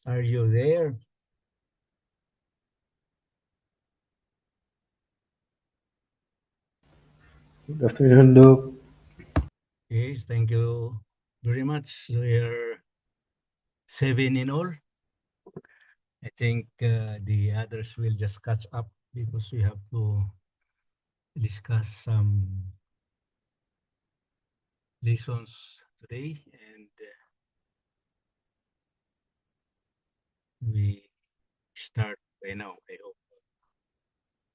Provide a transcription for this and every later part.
Are you there? Good afternoon, Doc. Yes, thank you very much. We are seven in all. I think the others will just catch up because we have to discuss some lessons today, and we start by now. I hope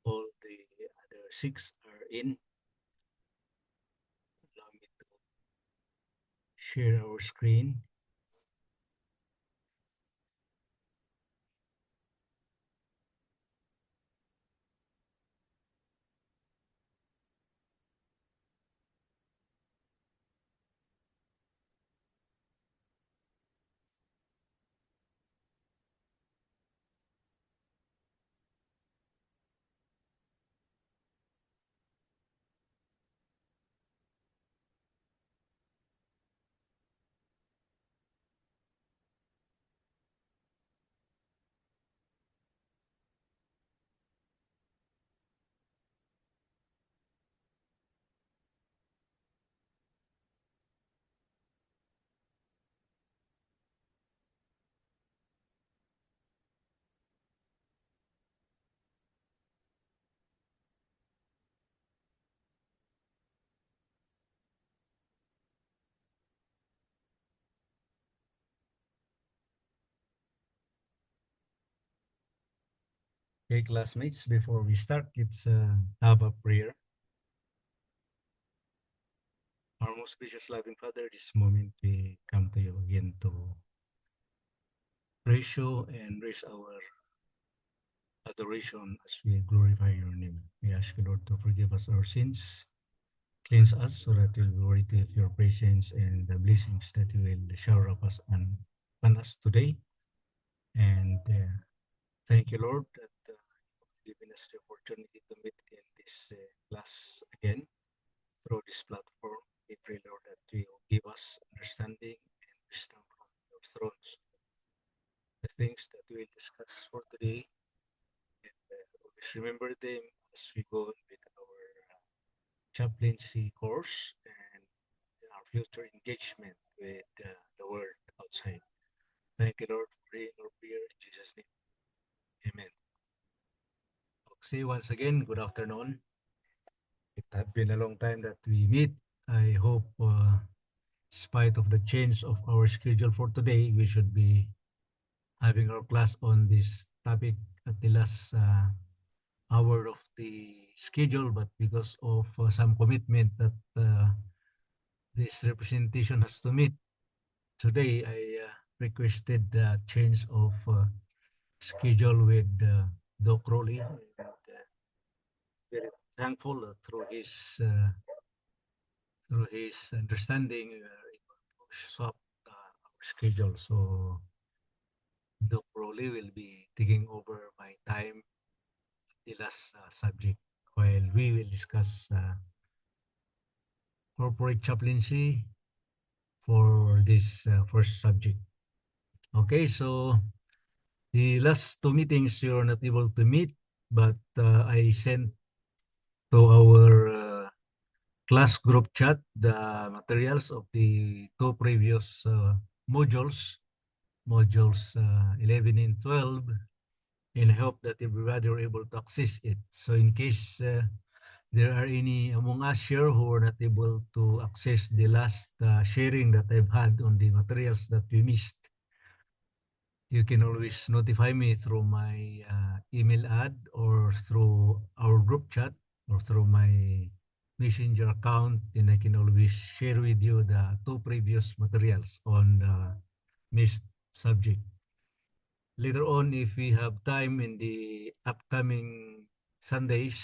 all the other six are in. Allow me to share our screen. Okay, classmates, before we start, let's have a prayer. Our most gracious loving Father, this moment we come to you again to praise you and raise our adoration as we glorify your name. We ask you, Lord, to forgive us our sins, cleanse us so that we'll be worthy of your presence and the blessings that you will shower upon us today. And thank you, Lord, that you've given us the opportunity to meet in this class again through this platform. We pray, Lord, that you will give us understanding and wisdom from your thrones. The things that we will discuss for today, and always remember them as we go on with our chaplaincy course and our future engagement with the world outside. Thank you, Lord, for hearing our prayer. In Jesus' name, amen. Okay, once again, good afternoon. It has been a long time that we meet. I hope, spite of the change of our schedule for today, we should be having our class on this topic at the last hour of the schedule, but because of some commitment that this representation has to meet today, I requested the change of schedule with Doc Rowley. And very thankful through his understanding, able to swap our schedule. So Doc Rowley will be taking over my time at the last subject while we will discuss corporate chaplaincy for this first subject. Okay, so the last two meetings you're not able to meet, but I sent to our class group chat the materials of the two previous modules 11 and 12, and I hope that everybody are able to access it. So in case there are any among us here who are not able to access the last sharing that I've had on the materials that we missed, you can always notify me through my email ad or through our group chat or through my messenger account, and I can always share with you the two previous materials on the missed subject. Later on, if we have time in the upcoming Sundays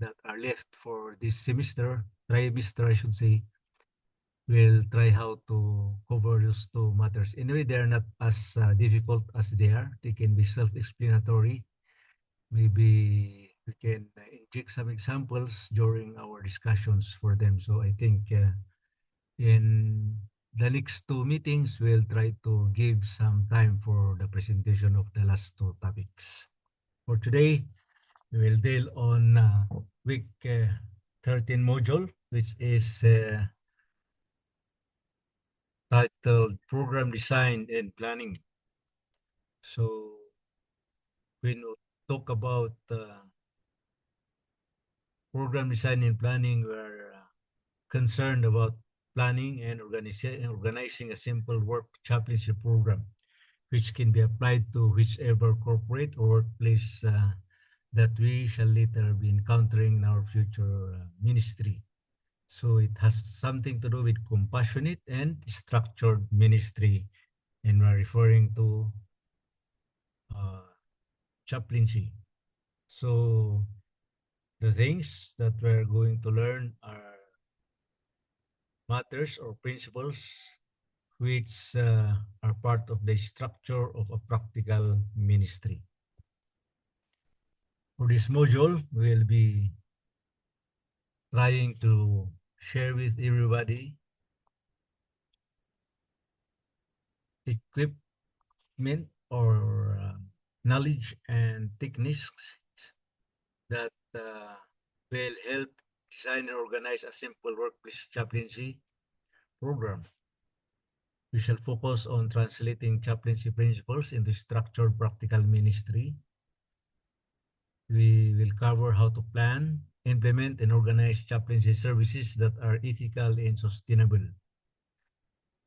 that are left for this trimester, I should say, we'll try how to cover those two matters. Anyway, they're not as difficult as they are. They can be self-explanatory. Maybe we can inject some examples during our discussions for them. So I think in the next two meetings, we'll try to give some time for the presentation of the last two topics. For today, we will deal on week 13 module, which is titled Program Design and Planning. So when we talk about program design and planning, we're concerned about planning and organizing a simple work chaplaincy program, which can be applied to whichever corporate or workplace that we shall later be encountering in our future ministry. So it has something to do with compassionate and structured ministry, and we're referring to uh, chaplaincy. So the things that we're going to learn are matters or principles which are part of the structure of a practical ministry. For this module, we'll be trying to share with everybody equipment or knowledge and techniques that will help design and organize a simple workplace chaplaincy program. We shall focus on translating chaplaincy principles into structured practical ministry. We will cover how to plan, implement, and organize chaplaincy services that are ethical and sustainable.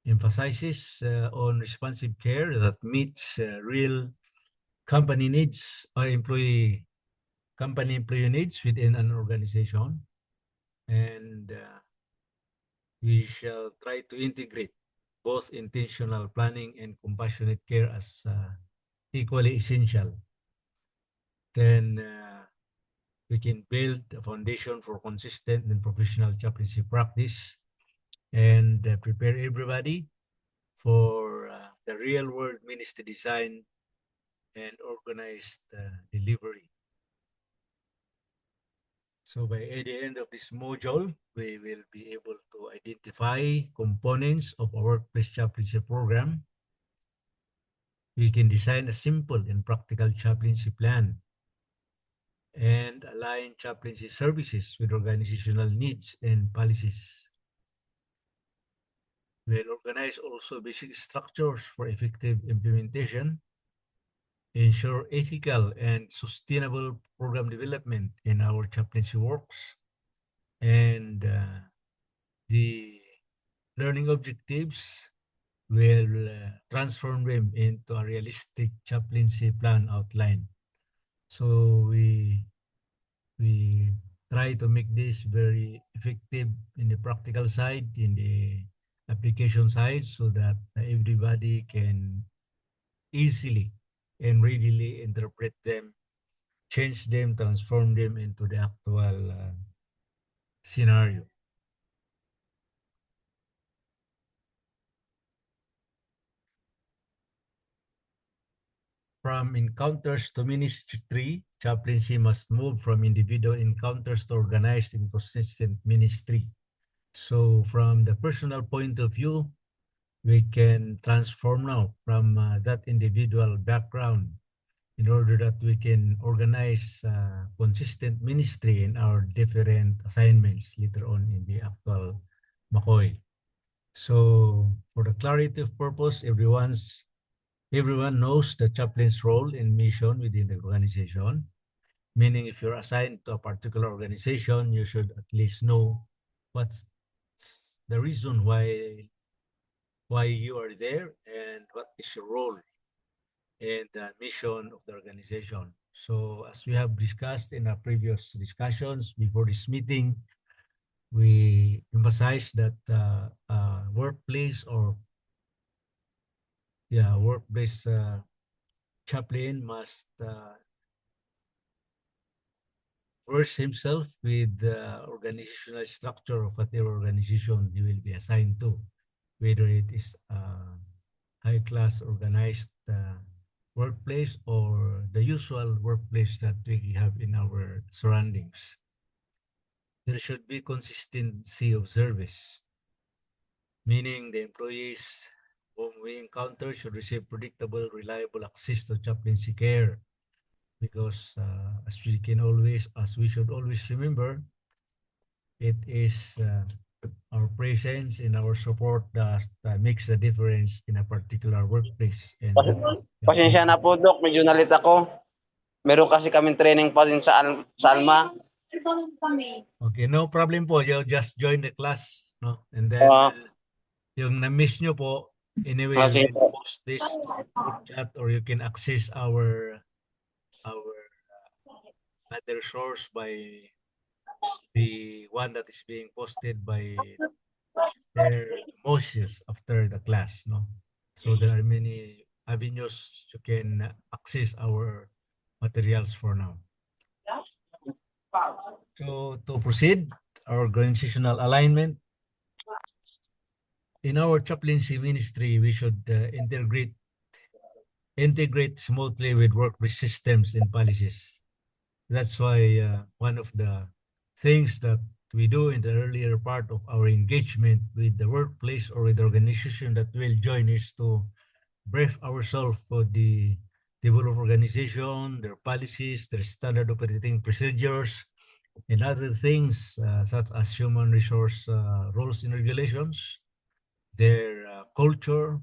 Emphasizes on responsive care that meets real company needs or company employee needs within an organization. And we shall try to integrate both intentional planning and compassionate care as equally essential. Then we can build a foundation for consistent and professional chaplaincy practice and prepare everybody for the real world ministry design and organized delivery. So by the end of this module, we will be able to identify components of our workplace chaplaincy program. We can design a simple and practical chaplaincy plan and align chaplaincy services with organizational needs and policies. We'll organize also basic structures for effective implementation, ensure ethical and sustainable program development in our chaplaincy works, and the learning objectives will transform them into a realistic chaplaincy plan outline. So we try to make this very effective in the practical side, in the application side, so that everybody can easily and readily interpret them, change them, transform them into the actual scenario. From encounters to ministry, chaplaincy must move from individual encounters to organized and consistent ministry. So from the personal point of view, we can transform now from that individual background in order that we can organize consistent ministry in our different assignments later on in the actual McCoy. So for the clarity of purpose, everyone knows the chaplain's role and mission within the organization. Meaning if you're assigned to a particular organization, you should at least know what's the reason why you are there and what is your role and the mission of the organization. So as we have discussed in our previous discussions before this meeting, we emphasize that workplace or workplace chaplain must verse himself with the organizational structure of whatever organization he will be assigned to, whether it is a high-class organized workplace or the usual workplace that we have in our surroundings. There should be consistency of service. meaning the employees whom we encounter should receive predictable, reliable access to chaplaincy care. Because as we should always remember, it is our presence and our support that makes the difference in a particular workplace. And that is Pasensya na po, Dok. Medyo nalit ako. Meron kasi kaming training pa din sa Alma. okay, no problem po. You just join the class, no? And then yung na-miss nyo po, anyway, Sige we'll po. post this group chat or you can access our other source by the one that is being posted by their Moses after the class, no? So there are many avenues you can access our materials for now. So to proceed, our organizational alignment. In our chaplaincy ministry, we should integrate smoothly with workplace systems and policies. That's why one of the things that we do in the earlier part of our engagement with the workplace or with the organization that will join is to brief ourselves for the developed organization, their policies, their standard operating procedures, and other things such as human resource rules and regulations, their culture,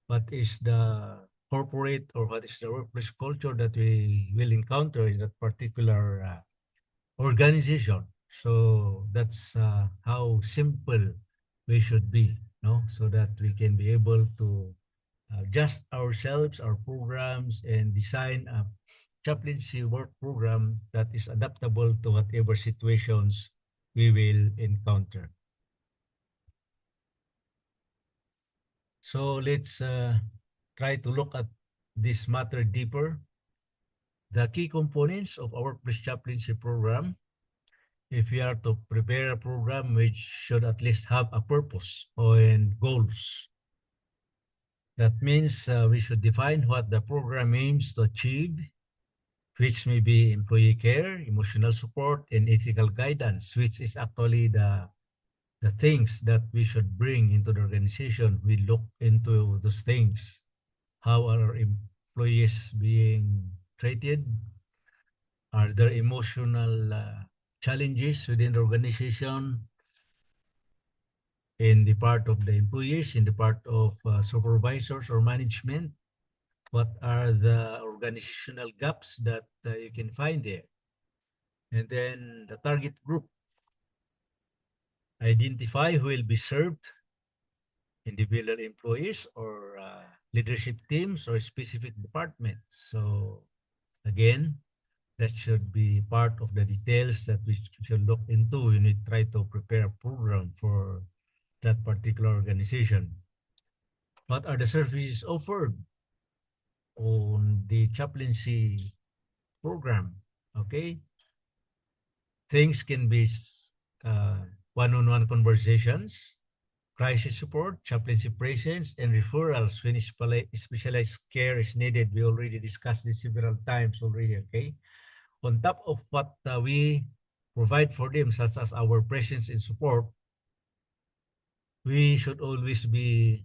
what is the corporate or what is the workplace culture that we will encounter in that particular organization. So that's how simple we should be, no? So that we can be able to adjust ourselves, our programs, and design a chaplaincy work program that is adaptable to whatever situations we will encounter. So let's try to look at this matter deeper. The key components of our workplace chaplaincy program, if we are to prepare a program which should at least have a purpose and goals. That means we should define what the program aims to achieve, which may be employee care, emotional support, and ethical guidance, which is actually the things that we should bring into the organization. We look into those things. How are our employees being treated? Are there emotional challenges within the organization? In the part of the employees, in the part of supervisors or management? What are the organizational gaps that you can find there? And then the target group. Identify who will be served, individual employees or leadership teams or specific departments. So again, that should be part of the details that we should look into when we try to prepare a program for that particular organization. What are the services offered on the chaplaincy program? Okay. Things can be one-on-one conversations, crisis support, chaplaincy presence, and referrals when specialized care is needed. We already discussed this several times already, okay? On top of what we provide for them, such as our presence and support, we should always be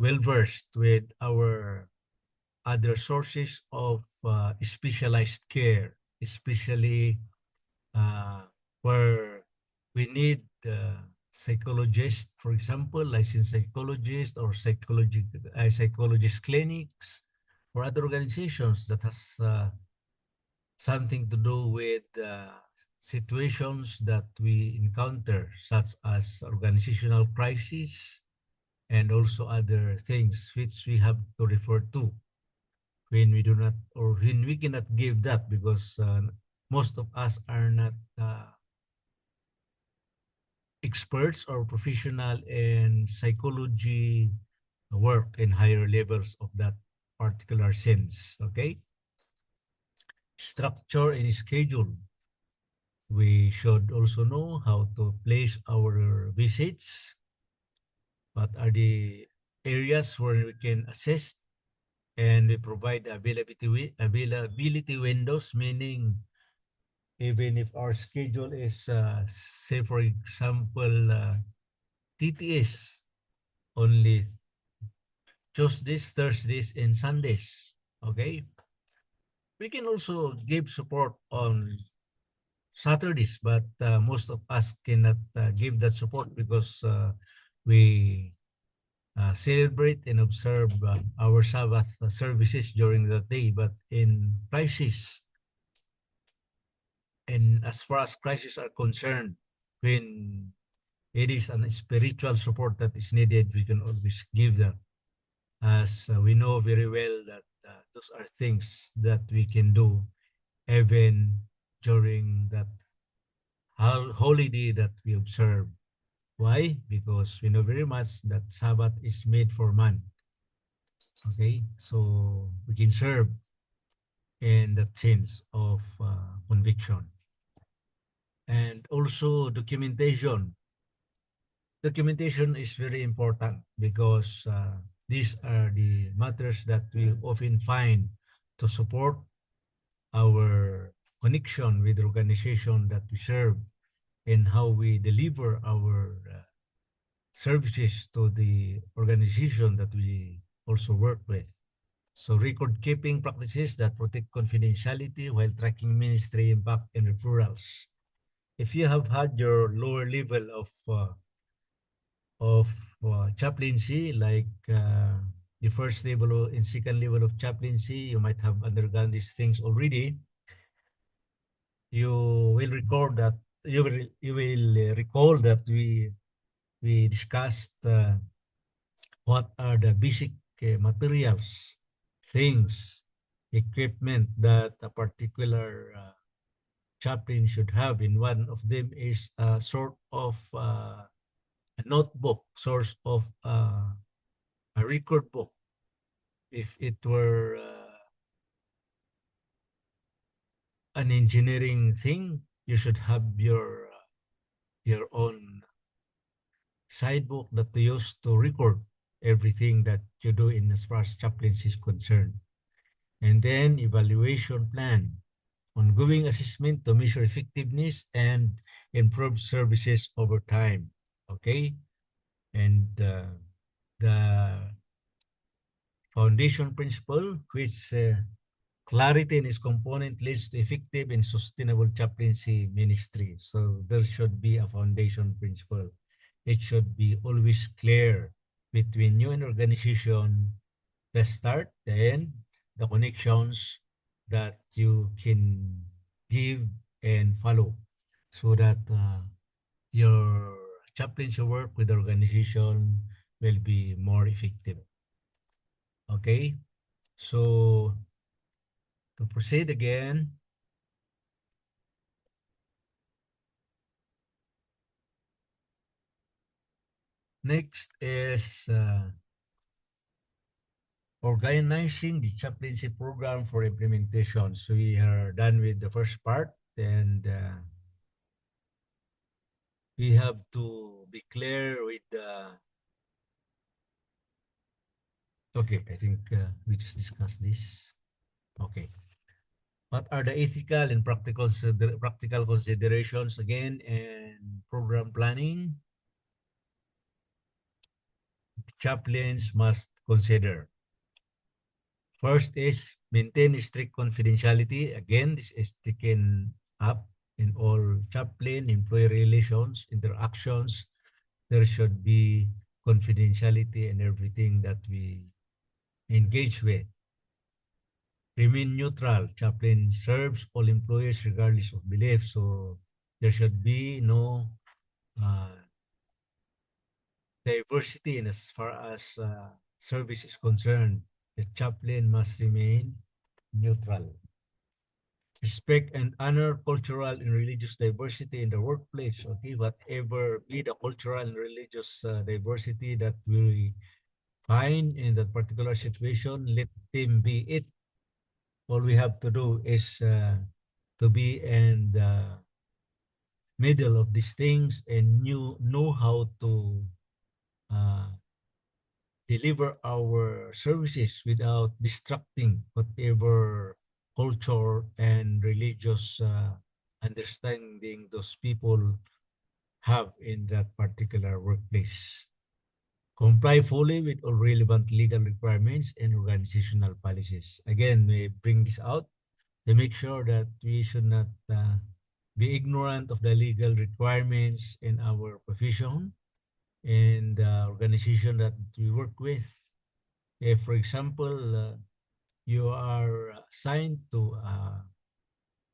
well-versed with our other sources of specialized care, especially where we need psychologists, for example, licensed psychologists or psychologist clinics or other organizations that has something to do with situations that we encounter, such as organizational crisis and also other things which we have to refer to when we do not or when we cannot give that because most of us are not experts or professional in psychology work in higher levels of that particular sense. Okay. Structure and schedule. We should also know how to place our visits. What are the areas where we can assist, and we provide availability windows, meaning even if our schedule is, say for example, TTS only Tuesdays, Thursdays, and Sundays. Okay? We can also give support on Saturdays, but most of us cannot give that support because we celebrate and observe our Sabbath services during the day. But in crisis, and as far as crises are concerned, when it is a spiritual support that is needed, we can always give that. As we know very well that those are things that we can do even during that holiday that we observe. Why? Because we know very much that Sabbath is made for man. Okay, so we can serve in that sense of conviction. And also documentation. Documentation is very important because these are the matters that we often find to support our connection with the organization that we serve and how we deliver our services to the organization that we also work with. So record keeping practices that protect confidentiality while tracking ministry impact and referrals. If you have had your lower level of chaplaincy, like the first level and second level of chaplaincy, you might have undergone these things already. You will record that you will recall that we discussed what are the basic materials, things, equipment that a particular chaplain should have. And one of them is a sort of a notebook, source of a record book. If it were an engineering thing, you should have your own side book that you use to record everything that you do in as far as chaplaincy is concerned. And then evaluation plan, ongoing assessment to measure effectiveness and improve services over time. Okay? And the foundation principle, which clarity in its component leads to effective and sustainable chaplaincy ministry. So there should be a foundation principle. It should be always clear between you and organization, the start, the end, the connections that you can give and follow so that your chaplaincy work with the organization will be more effective. Okay, so to proceed again, next is organizing the chaplaincy program for implementation. So we are done with the first part, and we have to be clear with the. Okay, I think we just discussed this. Okay. What are the ethical and practical considerations again and program planning? Chaplains must consider. First is maintain strict confidentiality. Again, this is taken up in all chaplain employee relations, interactions. There should be confidentiality in everything that we engage with. Remain neutral. Chaplain serves all employees regardless of belief. So there should be no diversity in as far as service is concerned. The chaplain must remain neutral. Respect and honor cultural and religious diversity in the workplace. Okay, whatever be the cultural and religious diversity that we find in that particular situation, let them be it. All we have to do is to be in the middle of these things and know how to uh, deliver our services without distracting whatever culture and religious understanding those people have in that particular workplace. Comply fully with all relevant legal requirements and organizational policies. Again, we bring this out to make sure that we should not be ignorant of the legal requirements in our profession and the organization that we work with. If, for example, you are assigned to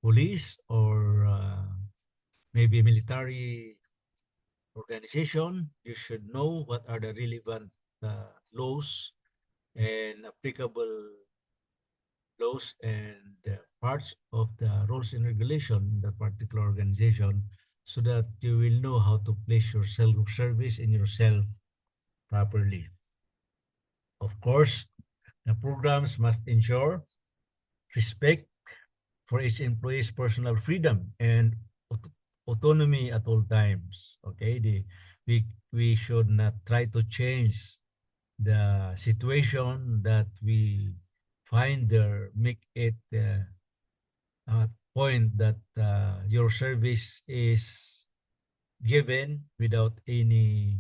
police or maybe military organization, you should know what are the relevant laws and applicable laws and parts of the rules and regulation in that particular organization so that you will know how to place your self-service in yourself properly. Of course, the programs must ensure respect for each employee's personal freedom and autonomy at all times. Okay, we should not try to change the situation that we find there, make it a point that your service is given without any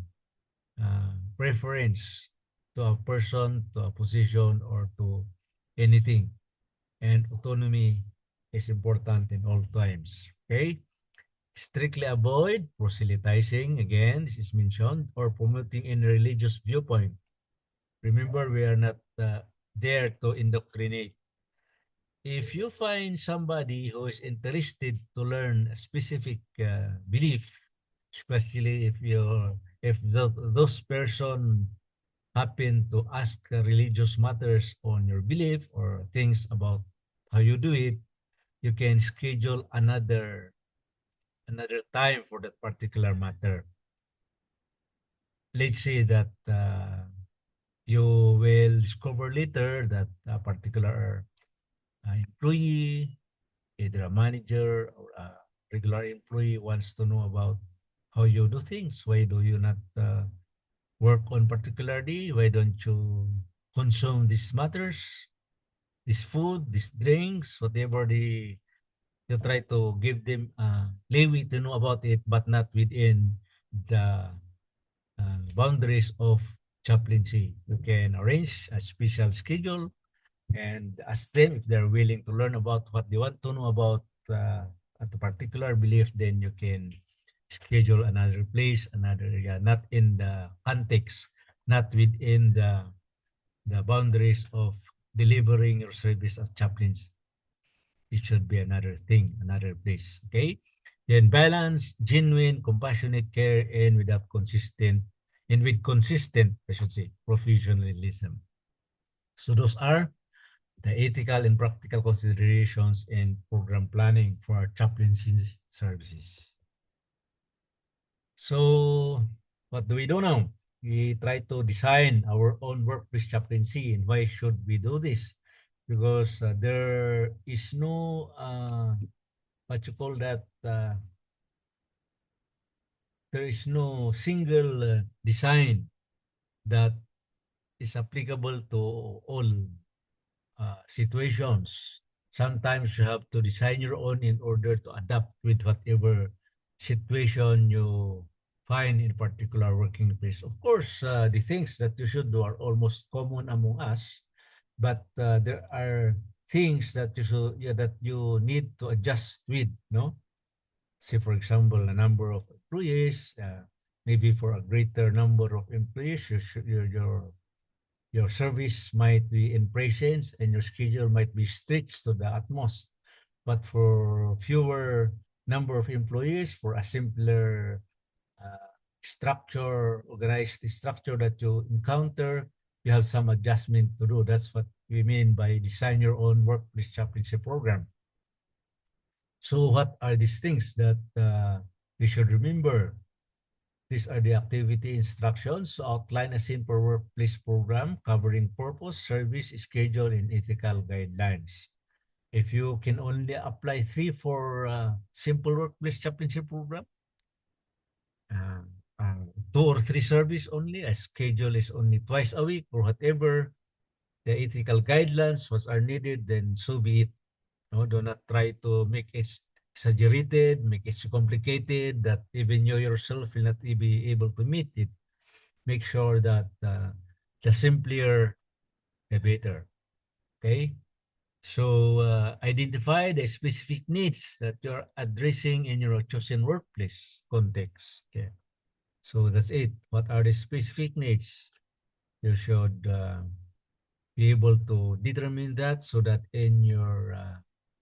preference to a person, to a position, or to anything. And autonomy is important in all times. Okay? Strictly avoid proselytizing, again, this is mentioned, or promoting any religious viewpoint. Remember, we are not there to indoctrinate. If you find somebody who is interested to learn a specific belief, especially if those person happen to ask religious matters on your belief or things about how you do it, you can schedule another time for that particular matter. Let's say that you will discover later that a particular employee, either a manager or a regular employee, wants to know about how you do things. Why do you not work on particular day? Why don't you consume these matters, this food, these drinks, whatever you try to give them leeway to know about it, but not within the boundaries of chaplaincy. You can arrange a special schedule and ask them if they're willing to learn about what they want to know about at a particular belief, then you can schedule another place, another area, not in the context, not within the boundaries of delivering your service as chaplains. It should be another thing, another place. Okay? Then balance, genuine, compassionate care, and without consistent, and with consistent, I should say, professionalism. So those are the ethical and practical considerations in program planning for our chaplaincy services. So what do we do now? We try to design our own workplace chaplaincy. And why should we do this? Because there is no, what you call that, there is no single design that is applicable to all situations. Sometimes you have to design your own in order to adapt with whatever situation you find in a particular working place. Of course, the things that you should do are almost common among us, but there are things that that you need to adjust with, no? Say, for example, a number of employees, maybe for a greater number of employees, your service might be in presence and your schedule might be stretched to the utmost. But for fewer number of employees, for a simpler organized structure that you encounter, you have some adjustment to do. That's what we mean by design your own workplace chaplaincy program. So what are these things that we should remember? These are the activity instructions. So outline a simple workplace program covering purpose, service, schedule, and ethical guidelines. If you can only apply 3 for simple workplace chaplaincy program, 2 or 3 service only, a schedule is only twice a week or whatever the ethical guidelines what are needed, then so be it. No, do not try to make it exaggerated, make it so complicated that even you yourself will not be able to meet it. Make sure that the simpler, the better. Okay? So identify the specific needs that you're addressing in your chosen workplace context. Okay. So that's it. What are the specific needs? You should be able to determine that so that in your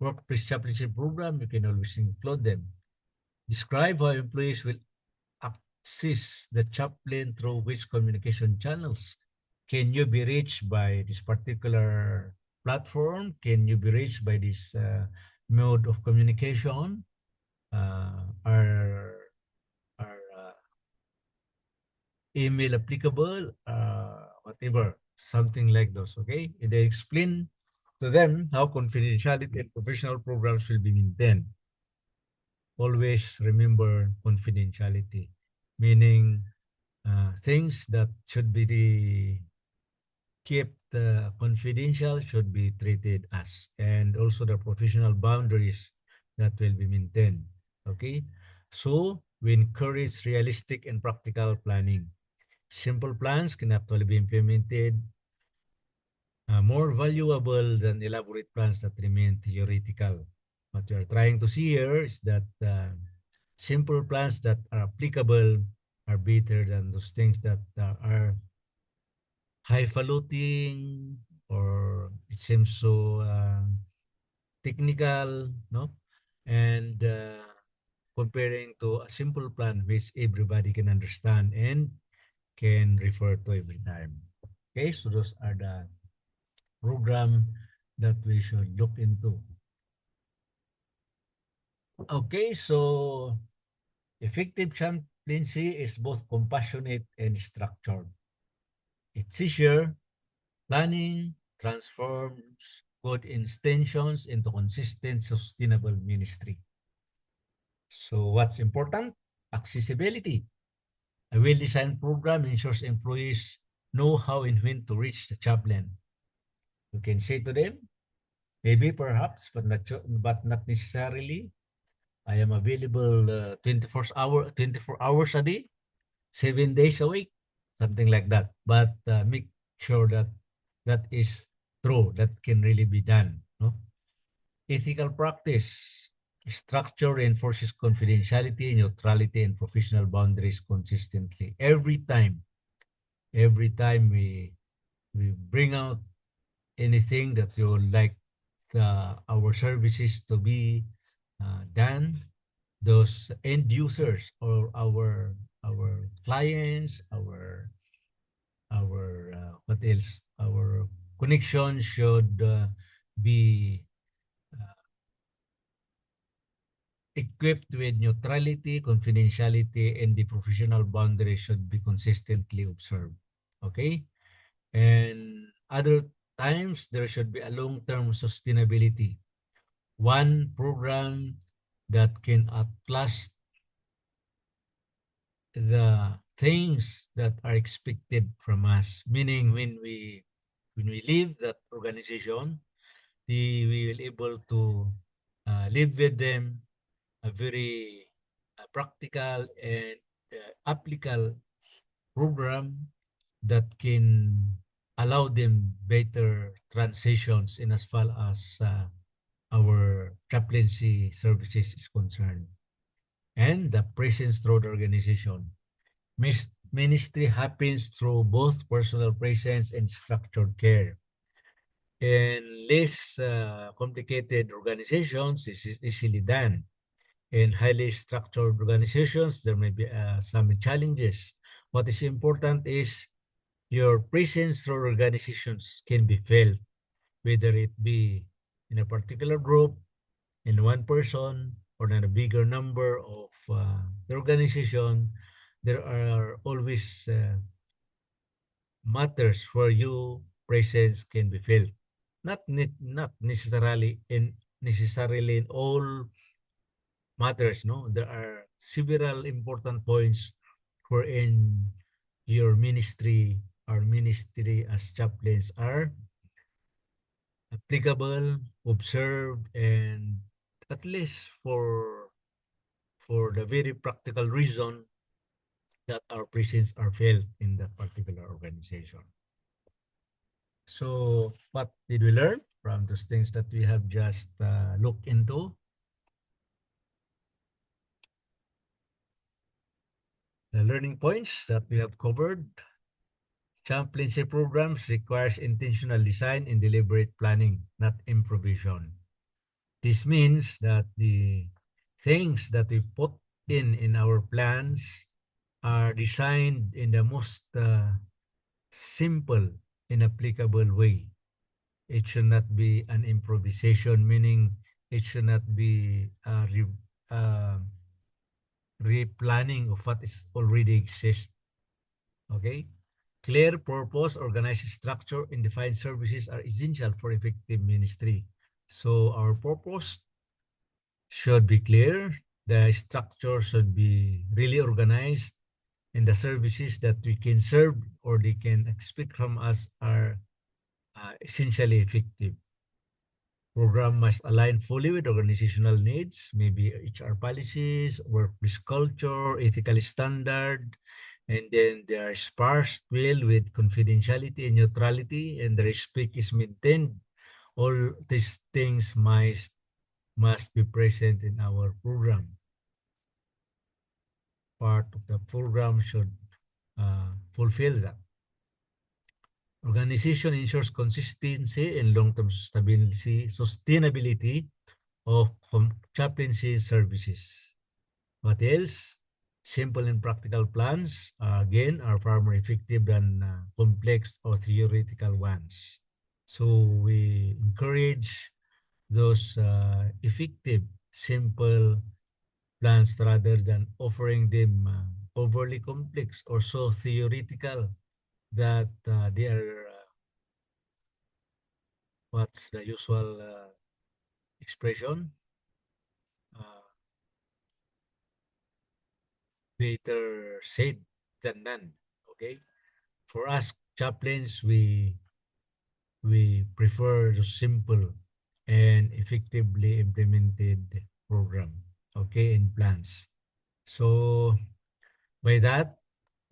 workplace chaplainship program, you can always include them. Describe how employees will access the chaplain through which communication channels. Can you be reached by this particular platform? Can you be reached by this mode of communication? Are email applicable? Whatever, something like those. Okay, and they explain to them how confidentiality and professional programs will be maintained. Always remember confidentiality, meaning things that should be kept confidential should be treated as, and also the professional boundaries that will be maintained. Okay, so we encourage realistic and practical planning. Simple plans can actually be implemented, more valuable than elaborate plans that remain theoretical. What we are trying to see here is that simple plans that are applicable are better than those things that are highfalutin, or it seems so technical, no? And comparing to a simple plan which everybody can understand and can refer to every time. Okay, so those are the program that we should look into. Okay, so effective chaplaincy is both compassionate and structured. It's easier. Planning transforms good intentions into consistent, sustainable ministry. So what's important? Accessibility. A well-designed program ensures employees know how and when to reach the chaplain. You can say to them, maybe, perhaps, but not necessarily, I am available 24 hours a day, 7 days a week, something like that. But make sure that that is true, that can really be done. No? Ethical practice. Structure reinforces confidentiality, neutrality, and professional boundaries consistently. Every time we bring out anything that you would like our services to be done, those end users or our clients, our what else? Our connection should be equipped with neutrality, confidentiality, and the professional boundaries should be consistently observed. Okay? And other times, there should be a long-term sustainability. One program that can outlast the things that are expected from us. Meaning, when we leave that organization, we will able to live with them a very practical and applicable program that can allow them better transitions in as far as our chaplaincy services is concerned. And the presence through the organization. Ministry happens through both personal presence and structured care. In less complicated organizations, this is easily done. In highly structured organizations, there may be some challenges. What is important is your presence through organizations can be felt, whether it be in a particular group, in one person, or in a bigger number of the organization. There are always matters where your presence can be felt. Not necessarily in all matters. No, there are several important points wherein your ministry, our ministry as chaplains, are applicable, observed, and at least for the very practical reason that our presence are felt in that particular organization. So what did we learn from those things that we have just looked into? The learning points that we have covered. Chaplaincy programs requires intentional design and deliberate planning, not improvisation. This means that the things that we put in our plans are designed in the most simple and applicable way. It should not be an improvisation, meaning it should not be a replanning of what is already exists. Okay? Clear purpose, organized structure, and defined services are essential for effective ministry. So our purpose should be clear, the structure should be really organized, and the services that we can serve or they can expect from us are essentially effective. Program must align fully with organizational needs, maybe HR policies, workplace culture, ethical standard, and then they are sparse well with confidentiality and neutrality, and the respect is maintained. All these things must be present in our program. Part of the program should fulfill that. Organization ensures consistency and long-term sustainability of chaplaincy services. What else? Simple and practical plans, again, are far more effective than complex or theoretical ones. So we encourage those effective, simple plans rather than offering them overly complex or so theoretical that they are what's the usual expression? Uh, Better said than none. Okay, for us chaplains, we prefer the simple and effectively implemented program. Okay, and plans. So by that,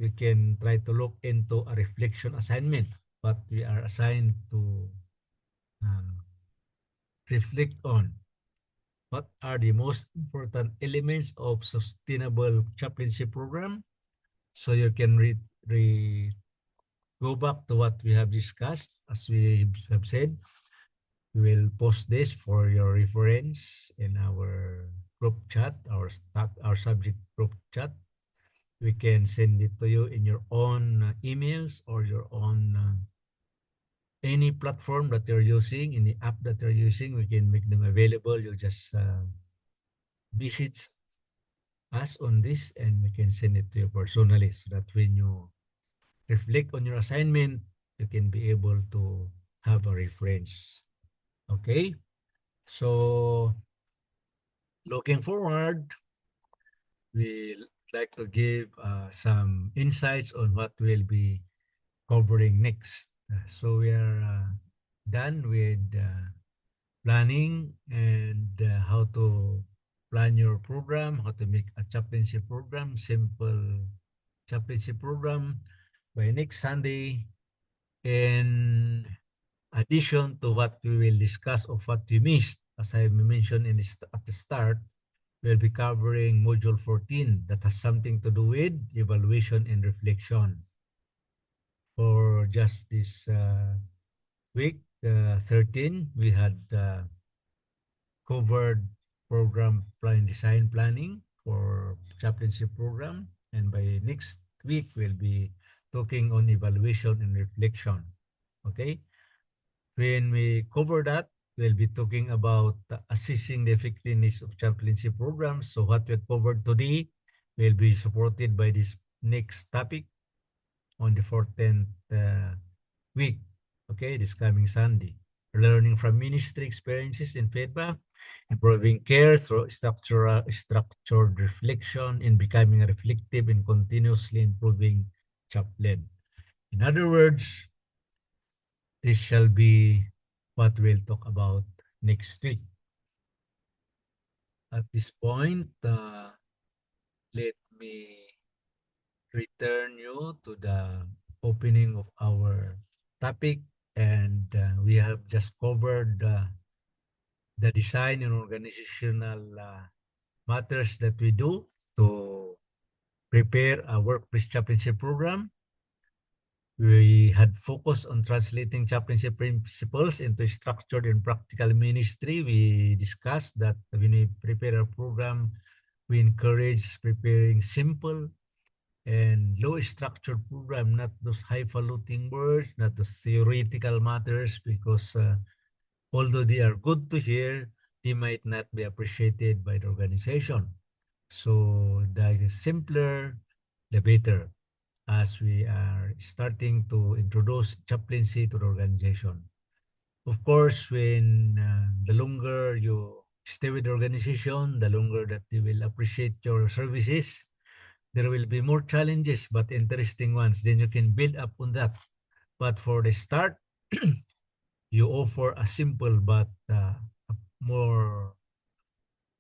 we can try to look into a reflection assignment. What we are assigned to uh, reflect on. What are the most important elements of sustainable chaplaincy program? So you can go back to what we have discussed. As we have said, we will post this for your reference in our group chat, our subject group chat. We can send it to you in your own emails or your own any platform that you're using, any app that you're using. We can make them available. You just visit us on this and we can send it to you personally so that when you reflect on your assignment, you can be able to have a reference. Okay? So, looking forward, we like to give some insights on what we'll be covering next. So, we are done with planning and how to plan your program, how to make a chaplaincy program, simple chaplaincy program by next Sunday. In addition to what we will discuss of what we missed, as I mentioned at the start, we'll be covering Module 14 that has something to do with evaluation and reflection. For just this week, 13, we had covered program plan design planning for chaplaincy program. And by next week, we'll be talking on evaluation and reflection. Okay? When we cover that, we'll be talking about assessing the effectiveness of chaplaincy programs. So what we covered today will be supported by this next topic on the 14th week, okay, this coming Sunday. Learning from ministry experiences and feedback, improving care through structured reflection, and becoming a reflective and continuously improving chaplain. In other words, this shall be what we'll talk about next week. at this point, let me return you to the opening of our topic. And we have just covered the design and organizational matters that we do to prepare a workplace chaplaincy program. We had focused on translating chaplaincy principles into structured and practical ministry. We discussed that when we prepare a program, we encourage preparing simple and low structured program, not those highfalutin words, not those theoretical matters, because although they are good to hear, they might not be appreciated by the organization. So the simpler, the better, as we are starting to introduce chaplaincy to the organization. Of course, when the longer you stay with the organization, the longer that they will appreciate your services. There will be more challenges, but interesting ones. Then you can build up on that. But for the start, you offer a simple but more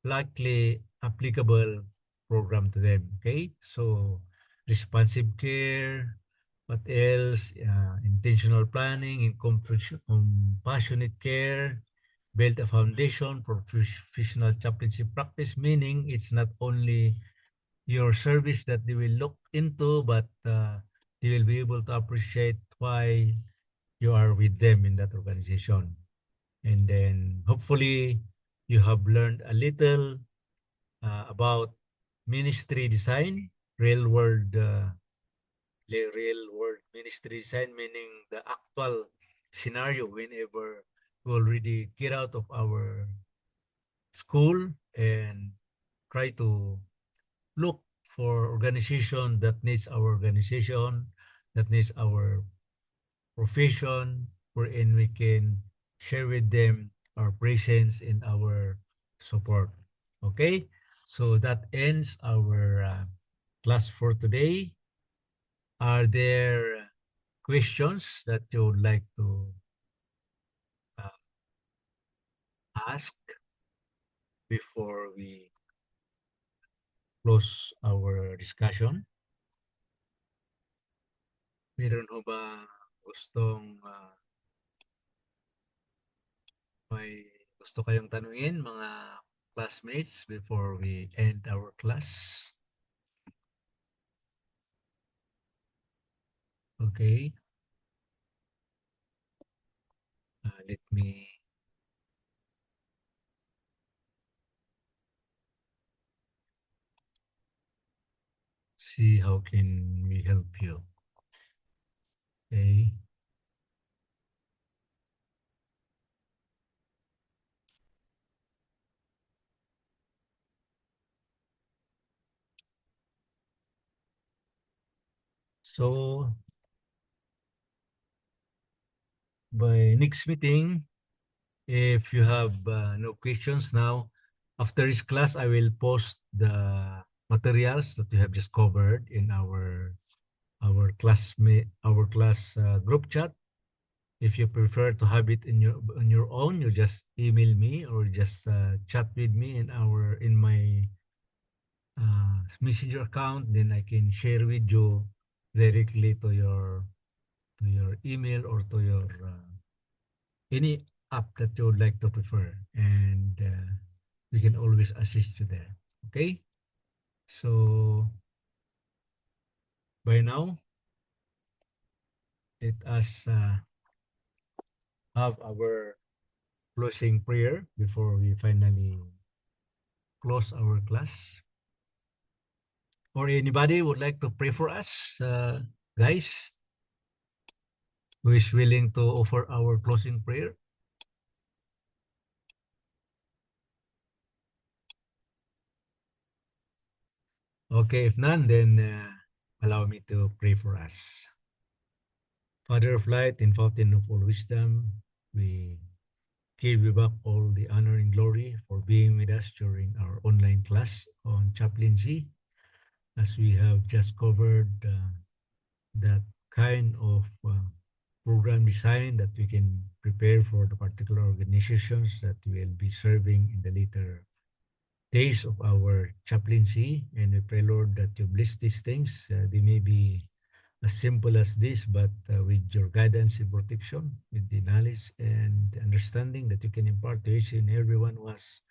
likely applicable program to them. Okay, so responsive care, what else? Intentional planning and compassionate care, build a foundation for professional chaplaincy practice, meaning it's not only your service that they will look into, but they will be able to appreciate why you are with them in that organization. And then hopefully you have learned a little about ministry design, real world ministry design, meaning the actual scenario whenever we already get out of our school and try to look for organization that needs our organization, that needs our profession, wherein we can share with them our presence and our support. Okay, so that ends our class for today. Are there questions that you would like to uh, ask before we close our discussion? Meron ho ba gustong may gusto kayong tanungin mga classmates before we end our class? Okay. Let me see how can we help you. Okay. So by next meeting, if you have no questions now, after this class, I will post the materials that we have just covered in our class group chat. If you prefer to have it on your own, you just email me or just chat with me in my messenger account. Then I can share with you directly to your email or to your any app that you would like to prefer, and we can always assist you there. Okay, so by now, let us have our closing prayer before we finally close our class. Or anybody would like to pray for us, guys, who is willing to offer our closing prayer? Okay, if none, then allow me to pray for us. Father of light and fountain of all wisdom, we give you back all the honor and glory for being with us during our online class on chaplaincy, as we have just covered that kind of program design that we can prepare for the particular organizations that we will be serving in the later days of our chaplaincy. And we pray, Lord, that you bless these things. They may be as simple as this, but with your guidance and protection, with the knowledge and understanding that you can impart to each and everyone of us,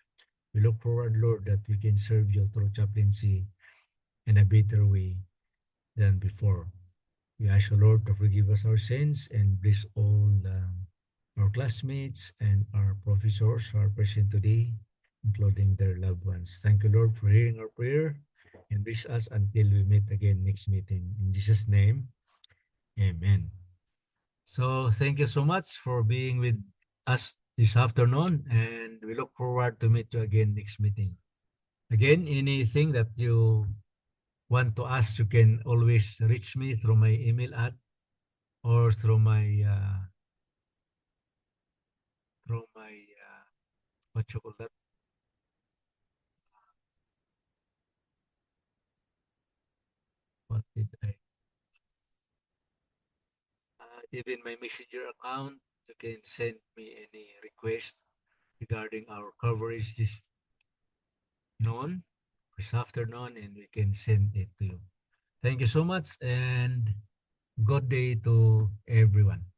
we look forward, Lord, that we can serve you through chaplaincy in a better way than before. We ask you, Lord, to forgive us our sins and bless all our classmates and our professors who are present today, including their loved ones. Thank you, Lord, for hearing our prayer and bless us until we meet again next meeting. In Jesus' name, amen. So thank you so much for being with us this afternoon, and we look forward to meet you again next meeting. Again, anything that you want to ask, you can always reach me through my email at or through my what you call that? What did I? Even my messenger account, you can send me any request regarding our coverage noon, this afternoon, and we can send it to you. Thank you so much, and good day to everyone.